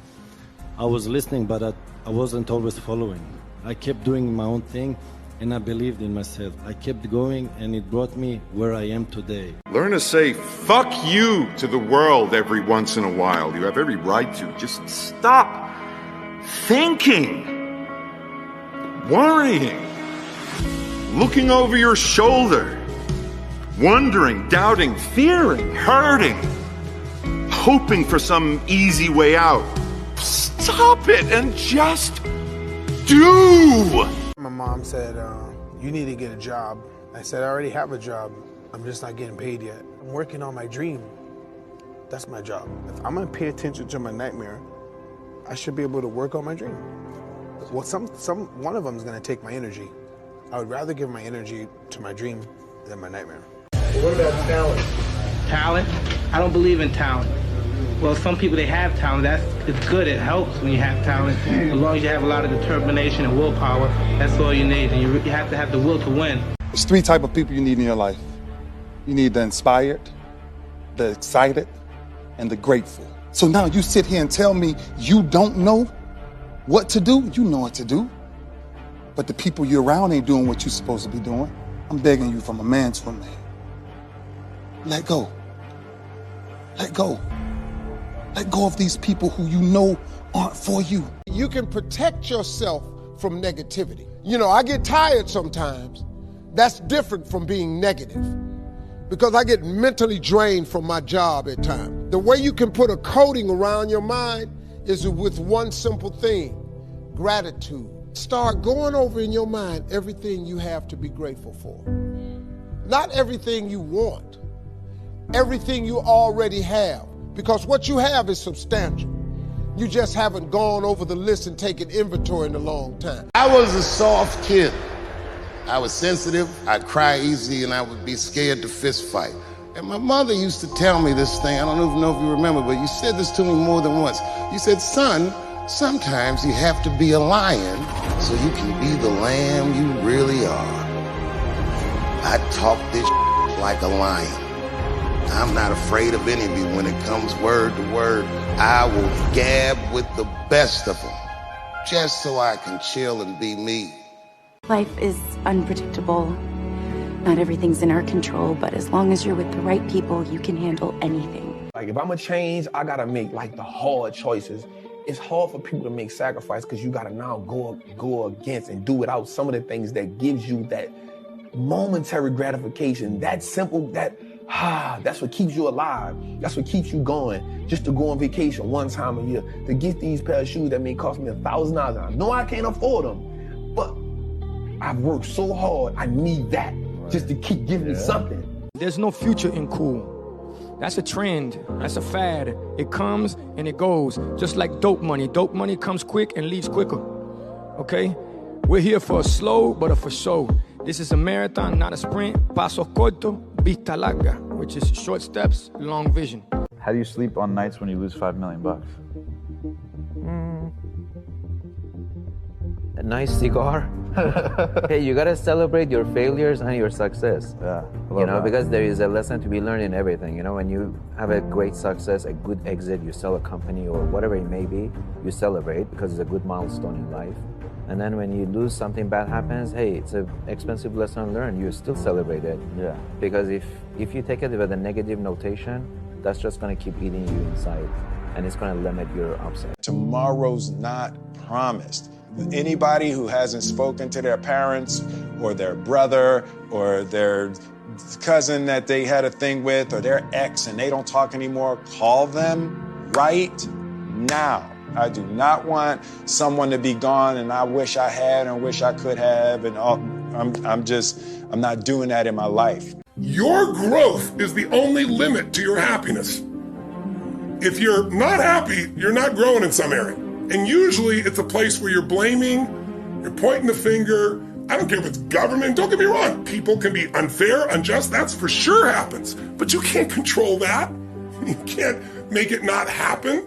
I was listening, but I wasn't always following. I kept doing my own thing, and I believed in myself. I kept going, and it brought me where I am today. Learn to say fuck you to the world every once in a while. You have every right to. Just stop thinking, worrying, looking over your shoulder. wondering, doubting, fearing, hurting, hoping for some easy way out. Stop it and just do. My mom said, you need to get a job. I said, I already have a job. I'm just not getting paid yet. I'm working on my dream. That's my job. If I'm gonna pay attention to my nightmare, I should be able to work on my dream. Well, one of them is gonna take my energy. I would rather give my energy to my dream than my nightmare. What about talent? Talent? I don't believe in talent. Well, some people, they have talent. It's good. It helps when you have talent. As long as you have a lot of determination and willpower, that's all you need. And you have to have the will to win. There's three types of people you need in your life. You need the inspired, the excited, and the grateful. So now you sit here and tell me you don't know what to do? You know what to do. But the people you're around ain't doing what you're supposed to be doing. I'm begging you from a man to a man. Let go. Let go. Let go of these people who you know aren't for you. You can protect yourself from negativity. You know, I get tired sometimes. That's different from being negative, because I get mentally drained from my job at times. The way you can put a coating around your mind is with one simple thing: gratitude. Start going over in your mind everything you have to be grateful for. Not everything you want, everything you already have, because what you have is substantial. You just haven't gone over the list and taken inventory in a long time. I was a soft kid. I was sensitive, I'd cry easy, and I would be scared to fist fight. And my mother used to tell me this thing, I don't even know if you remember, but you said this to me more than once. You said, son, sometimes you have to be a lion so you can be the lamb you really are. I talk this like a lion. I'm not afraid of any of you. When it comes word to word, I will gab with the best of them, just so I can chill and be me. Life is unpredictable. Not everything's in our control, but as long as you're with the right people, you can handle anything. Like, if I'm gonna change, I gotta make like the hard choices. It's hard for people to make sacrifice because you gotta now go against and do without some of the things that gives you that momentary gratification, that simple, that's what keeps you alive. That's what keeps you going. Just to go on vacation one time a year, to get these pair of shoes that may cost me $1,000. I know I can't afford them, but I've worked so hard, I need that just to keep giving me something. There's no future in cool. That's a trend, that's a fad. It comes and it goes, just like dope money. Dope money comes quick and leaves quicker, okay? We're here for a slow, but a for show. This is a marathon, not a sprint. Paso corto, vista larga, which is short steps, long vision. How do you sleep on nights when you lose $5 million? A nice cigar. Hey, you gotta celebrate your failures and your success. Yeah, you know, because there is a lesson to be learned in everything. You know, when you have a great success, a good exit, you sell a company or whatever it may be, you celebrate because it's a good milestone in life. And then when you lose, something bad happens, hey, it's an expensive lesson learned. You still celebrate it. Yeah. Because if you take it with a negative notation, that's just gonna keep eating you inside, and it's gonna limit your upside. Tomorrow's not promised. Anybody who hasn't spoken to their parents or their brother or their cousin that they had a thing with or their ex and they don't talk anymore, call them right now. I do not want someone to be gone and I wish I had and wish I could have, and I'm not doing that in my life. Your growth is the only limit to your happiness. If you're not happy, you're not growing in some area. And usually it's a place where you're blaming, you're pointing the finger. I don't care if it's government, don't get me wrong. People can be unfair, unjust, that's for sure happens. But you can't control that. You can't make it not happen.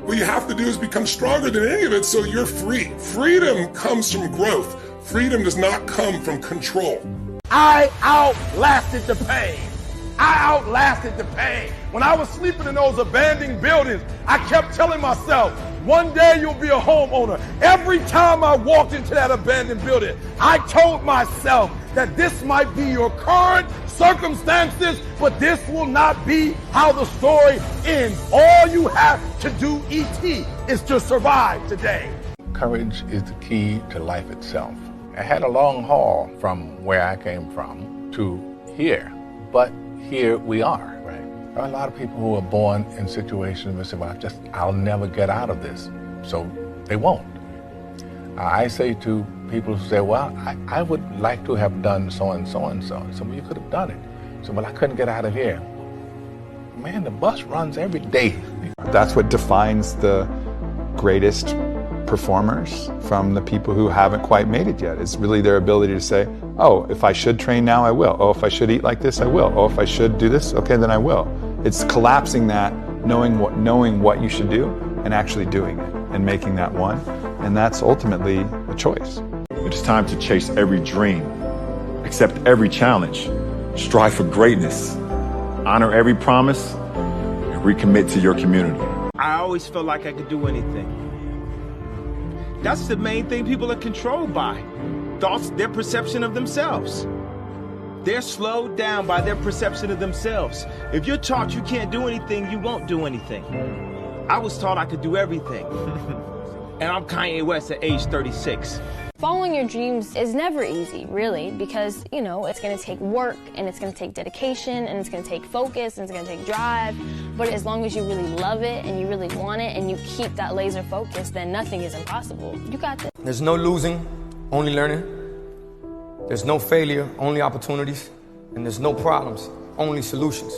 What you have to do is become stronger than any of it so you're free. Freedom comes from growth. Freedom does not come from control. I outlasted the pain. I outlasted the pain. When I was sleeping in those abandoned buildings, I kept telling myself, one day you'll be a homeowner. Every time I walked into that abandoned building, I told myself that this might be your current circumstances, but this will not be how the story ends. All you have to do, E.T., is to survive today. Courage is the key to life itself. I had a long haul from where I came from to here. but here we are. Right. There are a lot of people who are born in situations where they say, well, I'll never get out of this. So they won't. I say to people who say, well, I would like to have done so and so and so. So, well, you could have done it. So, well, I couldn't get out of here. Man, the bus runs every day. That's what defines the greatest performers from the people who haven't quite made it yet. It's really their ability to say, oh, if I should train now, I will. Oh, if I should eat like this, I will. Oh, if I should do this, okay, then I will. It's collapsing that, knowing what you should do and actually doing it and making that one. And that's ultimately a choice. It's time to chase every dream, accept every challenge, strive for greatness, honor every promise, and recommit to your community. I always felt like I could do anything. That's the main thing people are controlled by. Thoughts, their perception of themselves. They're slowed down by their perception of themselves. If you're taught you can't do anything, you won't do anything. I was taught I could do everything. And I'm Kanye West at age 36. Following your dreams is never easy, really, because, you know, it's going to take work, and it's going to take dedication, and it's going to take focus, and it's going to take drive. But as long as you really love it, and you really want it, and you keep that laser focus, then nothing is impossible. You got this. There's no losing, only learning. There's no failure, only opportunities. And there's no problems, only solutions.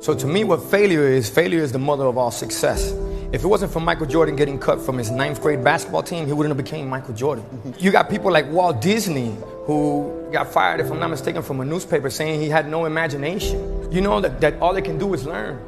So to me, what failure is the mother of all success. If it wasn't for Michael Jordan getting cut from his 9th grade basketball team, he wouldn't have became Michael Jordan. You got people like Walt Disney, who got fired, if I'm not mistaken, from a newspaper saying he had no imagination. You know that all they can do is learn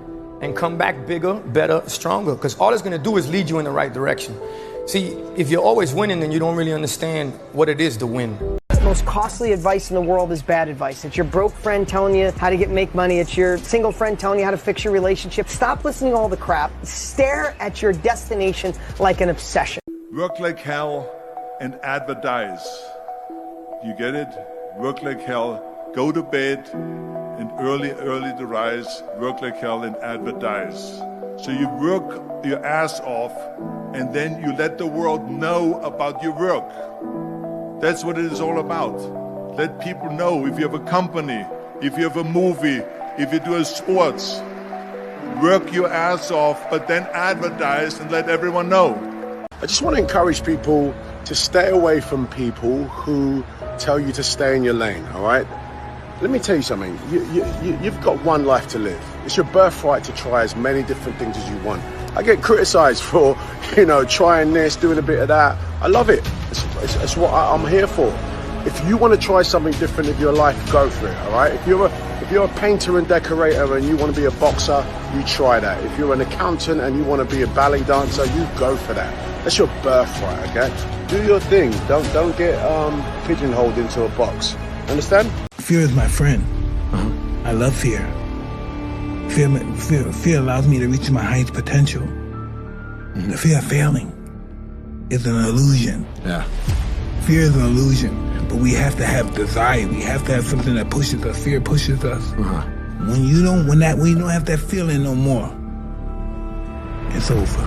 and come back bigger, better, stronger, because all it's gonna do is lead you in the right direction. See, if you're always winning, then you don't really understand what it is to win. The most costly advice in the world is bad advice. It's your broke friend telling you how to make money. It's your single friend telling you how to fix your relationship. Stop listening to all the crap. Stare at your destination like an obsession. Work like hell and advertise. You get it? Work like hell, go to bed, and early to rise. Work like hell and advertise. So you work your ass off, and then you let the world know about your work. That's what it is all about. Let people know if you have a company, if you have a movie, if you do sports. Work your ass off, but then advertise and let everyone know. I just want to encourage people to stay away from people who tell you to stay in your lane, all right? Let me tell you something. You've got one life to live. It's your birthright to try as many different things as you want. I get criticized for, trying this, doing a bit of that. I love it. It's what I'm here for. If you want to try something different in your life, go for it, all right? If you're a painter and decorator and you want to be a boxer, you try that. If you're an accountant and you want to be a ballet dancer, you go for that. That's your birthright, okay? Do your thing. Don't get pigeonholed into a box. Understand? Fear is my friend. I love fear. Fear allows me to reach my highest potential. The fear of failing is an illusion. Yeah. Fear is an illusion, but we have to have desire. We have to have something that pushes us. Fear pushes us. When you don't have that feeling no more, it's over.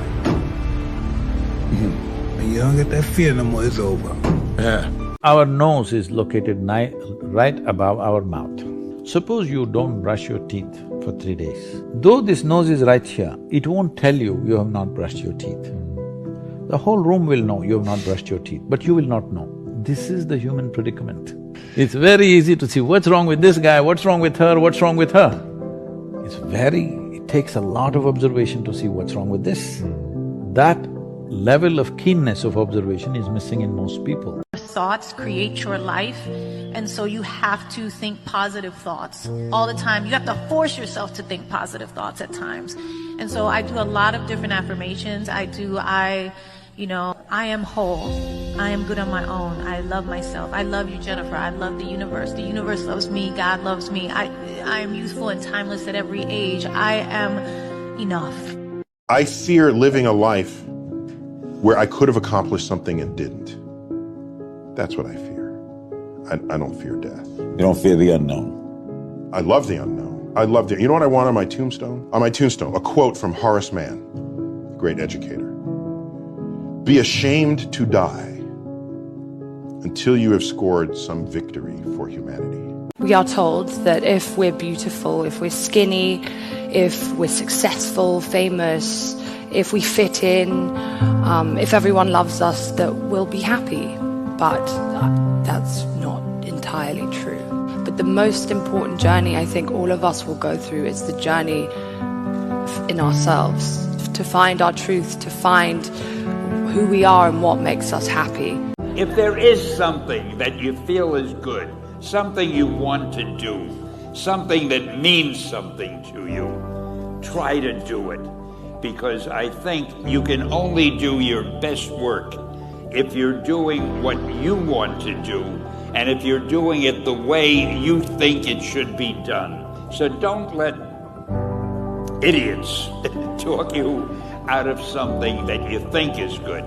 When you don't get that fear no more, it's over. Yeah. Our nose is located right above our mouth. Suppose you don't brush your teeth for 3 days. Though this nose is right here, it won't tell you you have not brushed your teeth. The whole room will know you have not brushed your teeth, but you will not know. This is the human predicament. It's very easy to see what's wrong with this guy, what's wrong with her, what's wrong with her. It takes a lot of observation to see what's wrong with this. That level of keenness of observation is missing in most people. Thoughts create your life, and so you have to think positive thoughts all the time. You have to force yourself to think positive thoughts at times. And so I do a lot of different affirmations. I am whole. I am good on my own. I love myself. I love you, Jennifer. I love the universe. The universe loves me. God loves me. I am youthful and timeless at every age. I am enough. I fear living a life where I could have accomplished something and didn't. That's what I fear. I don't fear death. You don't fear the unknown? I love the unknown. I love you know what I want on my tombstone? On my tombstone, a quote from Horace Mann, great educator. Be ashamed to die until you have scored some victory for humanity. We are told that if we're beautiful, if we're skinny, if we're successful, famous, if we fit in, if everyone loves us, that we'll be happy. But that's not entirely true. But the most important journey I think all of us will go through is the journey in ourselves, to find our truth, to find who we are and what makes us happy. If there is something that you feel is good, something you want to do, something that means something to you, try to do it. Because I think you can only do your best work if you're doing what you want to do, and if you're doing it the way you think it should be done. So don't let idiots talk you out of something that you think is good.